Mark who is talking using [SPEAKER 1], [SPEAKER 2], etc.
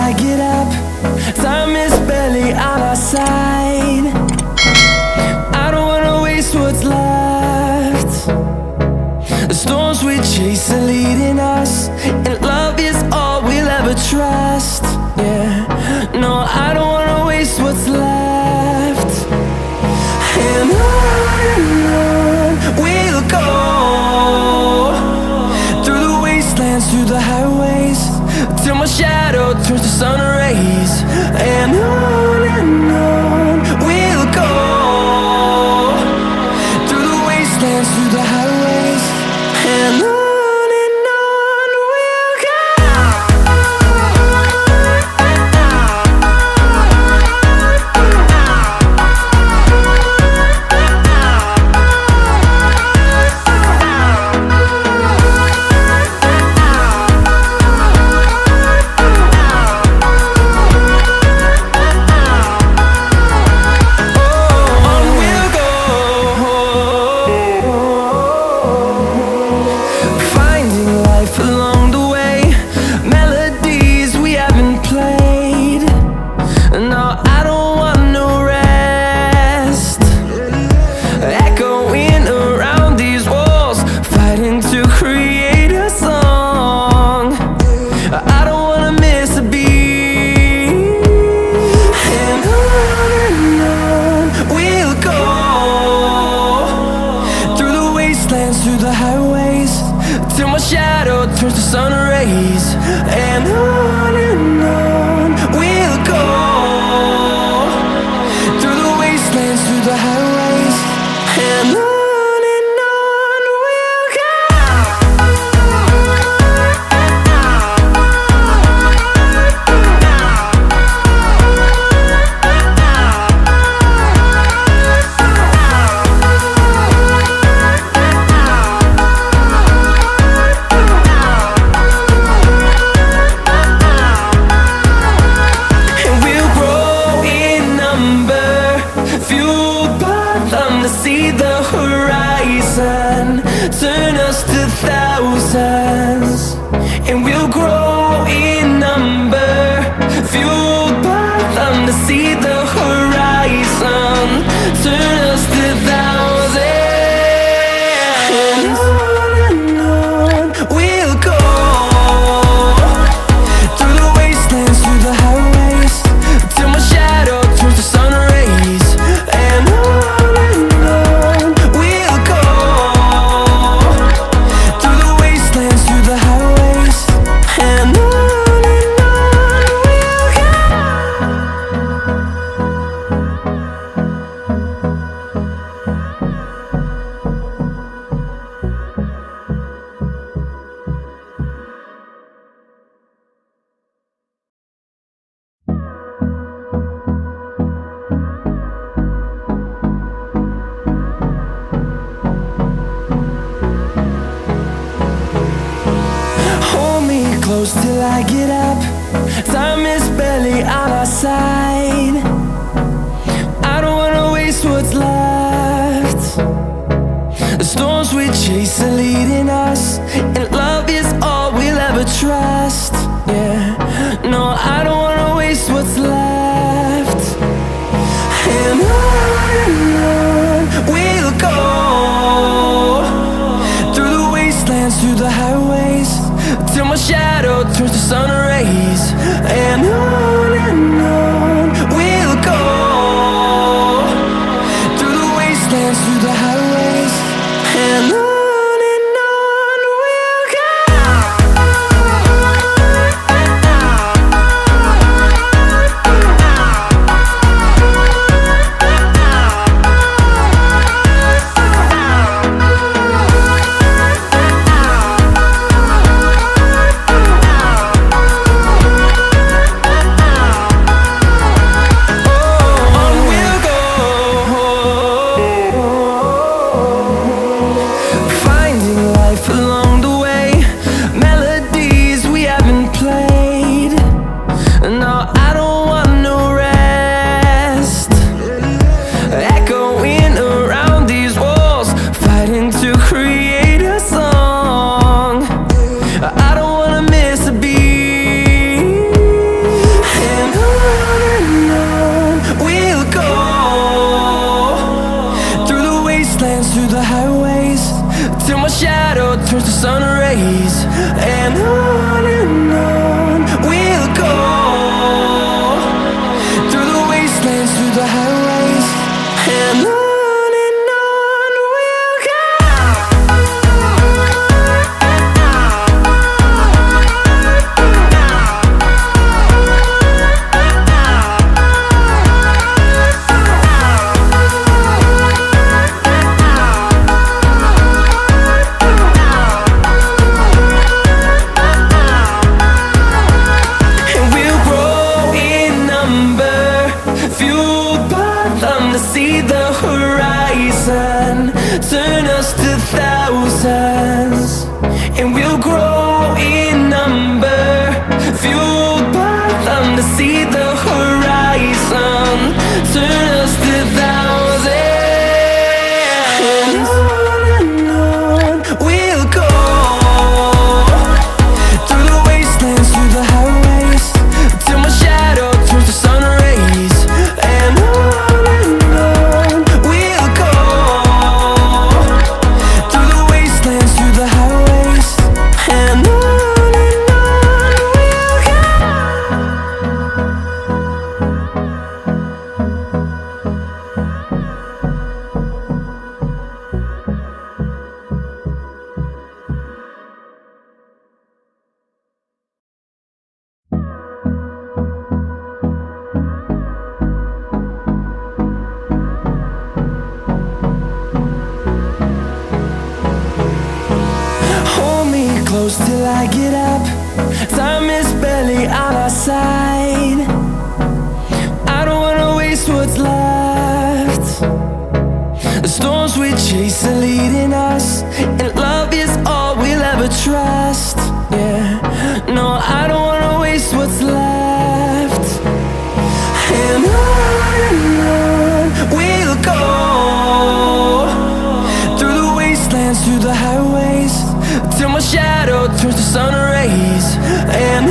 [SPEAKER 1] I get up. Time is barely on our side. I don't wanna waste what's left. The storms we chase are leading us, and love is all we'll ever trust. Yeah, no, I don't wanna waste what's left. And on we'll go, through the wastelands, through the highways, till my shadow turns to sun rays. And on we'll go, through the wastelands, through the highways, and on. Through the highways, till my shadow turns to sun rays. And on we'll go, through the wastelands, through the highways, and on. See the horizon turn us to thousands, and we'll grow in number, fueled by them to see the horizon turn us to thousands. And on we'll go, through the wastelands, through the highways, till my shadow turns to sun rays. And close till I get up. Time is barely on our side. I don't wanna waste what's left. The storms we chase are leading us, and love is all we'll ever trust. Yeah, no, I don't wanna waste what's left. And on we'll go, through the wastelands, through the highways, till my shadow turns to sun rays. And on we'll go, through the wastelands, through the highways, and on. highways, and on we'll go. See the horizon turn us to thousands, and we'll grow in number, fueled by them to see the horizon turn us to thousands, and on we'll go, through the wastelands, through the highways, till my shadow turns to sun rays, and on close till I get up. Time is barely on our side. I don't wanna waste what's left. The storms we chase are leading us, and love is all we'll ever trust. Yeah, no, I don't wanna waste what's left. And on we'll go, through the wastelands, through the highways, till my shadow turns to sun rays, and